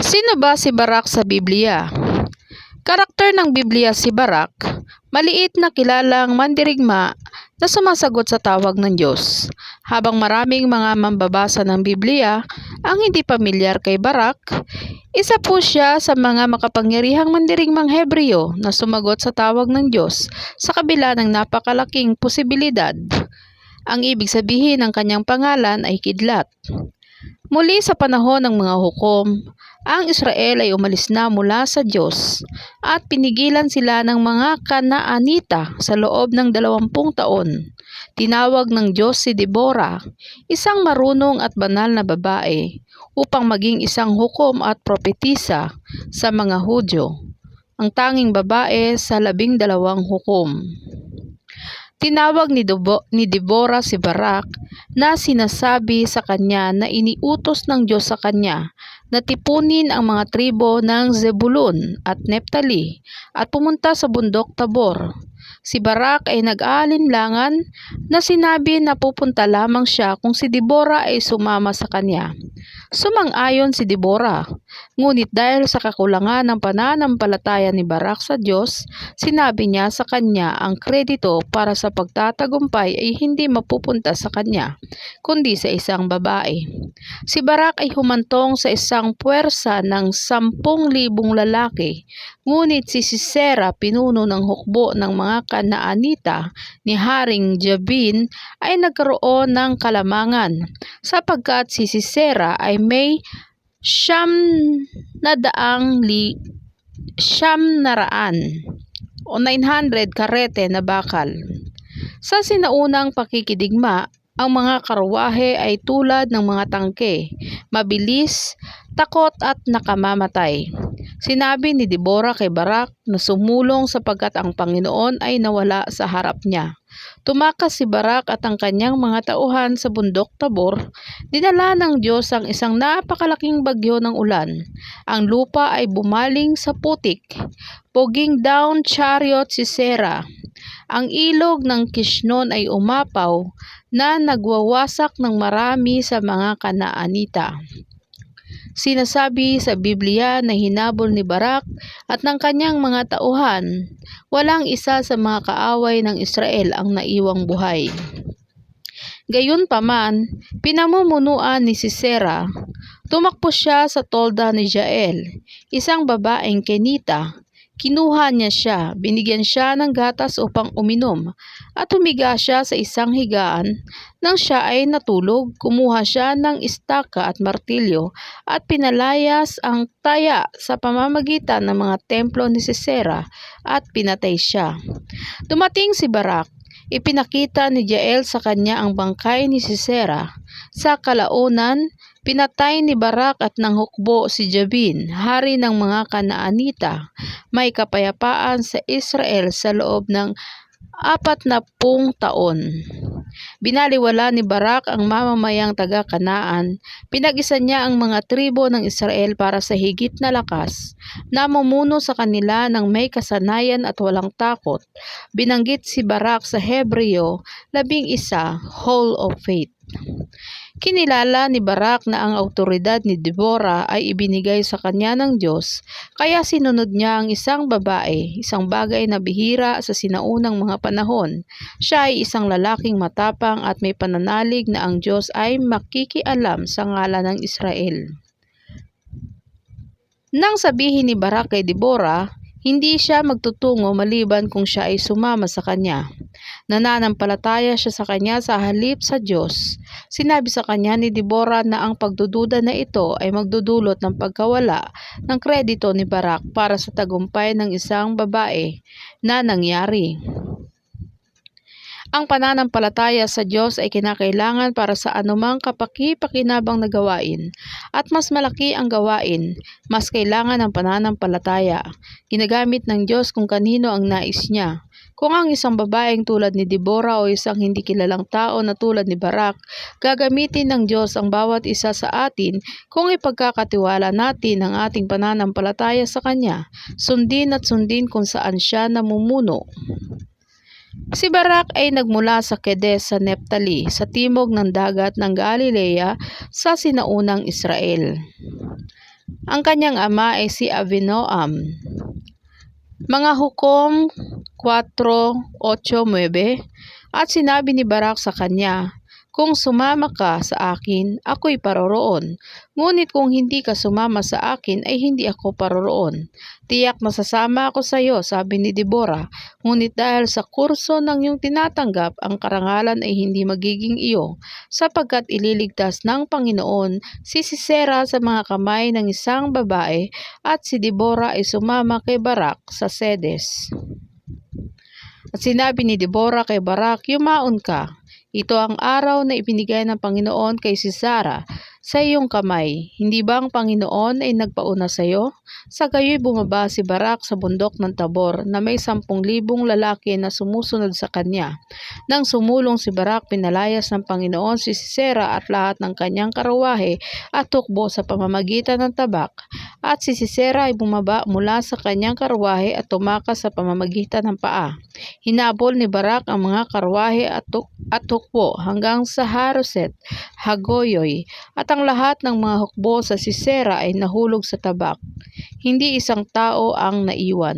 Sino ba si Barak sa Biblia? Karakter ng Biblia si Barak, maliit na kilalang mandirigma na sumasagot sa tawag ng Diyos. Habang maraming mga mambabasa ng Biblia ang hindi pamilyar kay Barak, isa po siya sa mga makapangyarihang mandirigmang Hebreo na sumagot sa tawag ng Diyos sa kabila ng napakalaking posibilidad. Ang ibig sabihin ng kanyang pangalan ay kidlat. Muli sa panahon ng mga hukom, ang Israel ay umalis na mula sa Diyos at pinigilan sila ng mga Kanaanita sa loob ng 20 taon. Tinawag ng Diyos si Deborah, isang marunong at banal na babae, upang maging isang hukom at propetisa sa mga Hudyo, ang tanging babae sa 12 hukom. Tinawag ni Deborah si Barak na sinasabi sa kanya na iniutos ng Diyos sa kanya na tipunin ang mga tribo ng Zebulun at Neptali at pumunta sa bundok Tabor. Si Barak ay nag-aalinlangan na sinabi na pupunta lamang siya kung si Deborah ay sumama sa kanya. Sumang-ayon si Deborah, ngunit dahil sa kakulangan ng pananampalataya ni Barak sa Diyos, sinabi niya sa kanya ang kredito para sa pagtatagumpay ay hindi mapupunta sa kanya, kundi sa isang babae. Si Barak ay humantong sa isang puwersa ng 10,000 lalaki, ngunit si Sisera, pinuno ng hukbo ng mga Kanaanita ni Haring Jabin, ay nagkaroon ng kalamangan, sapagkat si Sisera ay may 900 o 900 karete na bakal. Sa sinaunang pakikidigma, ang mga karwahe ay tulad ng mga tangke, mabilis, takot at nakamamatay. Sinabi ni Deborah kay Barak na sumulong sapagkat ang Panginoon ay nawala sa harap niya. Tumakas si Barak at ang kanyang mga tauhan sa bundok Tabor. Dinala ng Diyos ang isang napakalaking bagyo ng ulan. Ang lupa ay bumaling sa putik. Poging down chariot si Sisera. Ang ilog ng Kishnon ay umapaw na nagwawasak ng marami sa mga Kanaanita. Sinasabi sa Biblia na hinabol ni Barak at ng kanyang mga tauhan, walang isa sa mga kaaway ng Israel ang naiwang buhay. Gayunpaman, pinamumunuan ni Sisera, tumakbo siya sa tolda ni Jael, isang babaeng Kenita. Kinuha niya siya, binigyan siya ng gatas upang uminom, at humiga siya sa isang higaan. Nang siya ay natulog, kumuha siya ng istaka at martilyo at pinalayas ang taya sa pamamagitan ng mga templo ni Sisera at pinatay siya. Dumating si Barak. Ipinakita ni Jael sa kanya ang bangkay ni Sisera. Sa kalaunan, pinatay ni Barak at ng hukbo si Jabin, hari ng mga Kanaanita. May kapayapaan sa Israel sa loob ng 40 taon. Binaliwala ni Barak ang mamamayang taga-Kanaan. Pinag-isa niya ang mga tribo ng Israel para sa higit na lakas. Namumuno sa kanila ng may kasanayan at walang takot. Binanggit si Barak sa Hebreo 11, Hall of Faith. Kinilala ni Barak na ang awtoridad ni Deborah ay ibinigay sa kanya ng Diyos, kaya sinunod niya ang isang babae, isang bagay na bihira sa sinaunang mga panahon. Siya ay isang lalaking matapang at may pananalig na ang Diyos ay makikialam sa ngalan ng Israel. Nang sabihin ni Barak kay Deborah, hindi siya magtutungo maliban kung siya ay sumama sa kanya. Nananampalataya siya sa kanya sa halip sa Diyos. Sinabi sa kanya ni Deborah na ang pagdududa na ito ay magdudulot ng pagkawala ng kredito ni Barak para sa tagumpay ng isang babae na nangyari. Ang pananampalataya sa Diyos ay kinakailangan para sa anumang kapaki-pakinabang na gawain, at mas malaki ang gawain, mas kailangan ng pananampalataya. Ginagamit ng Diyos kung kanino ang nais niya. Kung ang isang babaeng tulad ni Deborah o isang hindi kilalang tao na tulad ni Barak, gagamitin ng Diyos ang bawat isa sa atin kung ipagkakatiwala natin ang ating pananampalataya sa Kanya, sundin at sundin kung saan siya namumuno. Si Barak ay nagmula sa Kedes sa Neptali, sa timog ng dagat ng Galilea sa sinaunang Israel. Ang kanyang ama ay si Abinoam. Mga Hukom 4:8-9. At sinabi ni Barak sa kanya, "Kung sumama ka sa akin, ako'y paroroon. Ngunit kung hindi ka sumama sa akin, ay hindi ako paroroon. Tiyak na sasama ako sa iyo," sabi ni Deborah. "Ngunit dahil sa kurso ng iyong tinatanggap, ang karangalan ay hindi magiging iyo, sapagkat ililigtas ng Panginoon si Sisera sa mga kamay ng isang babae." At si Deborah ay sumama kay Barak sa Sedes. At sinabi ni Deborah kay Barak, "Yumaon ka. Ito ang araw na ibinigay ng Panginoon kay Sisera sa iyong kamay. Hindi ba ang Panginoon ay nagpauna sa iyo?" Sa gayoy bumaba si Barak sa bundok ng Tabor na may 10,000 lalaki na sumusunod sa kanya. Nang sumulong si Barak, pinalayas ng Panginoon si Sisera at lahat ng kanyang karawahe at tukbo sa pamamagitan ng tabak. At si Sisera ay bumaba mula sa kanyang karawahe at tumakas sa pamamagitan ng paa. Hinabol ni Barak ang mga karwahe at hukbo hanggang sa Haroset Hagoyoy, at ang lahat ng mga hukbo sa Sisera ay nahulog sa tabak. Hindi isang tao ang naiwan.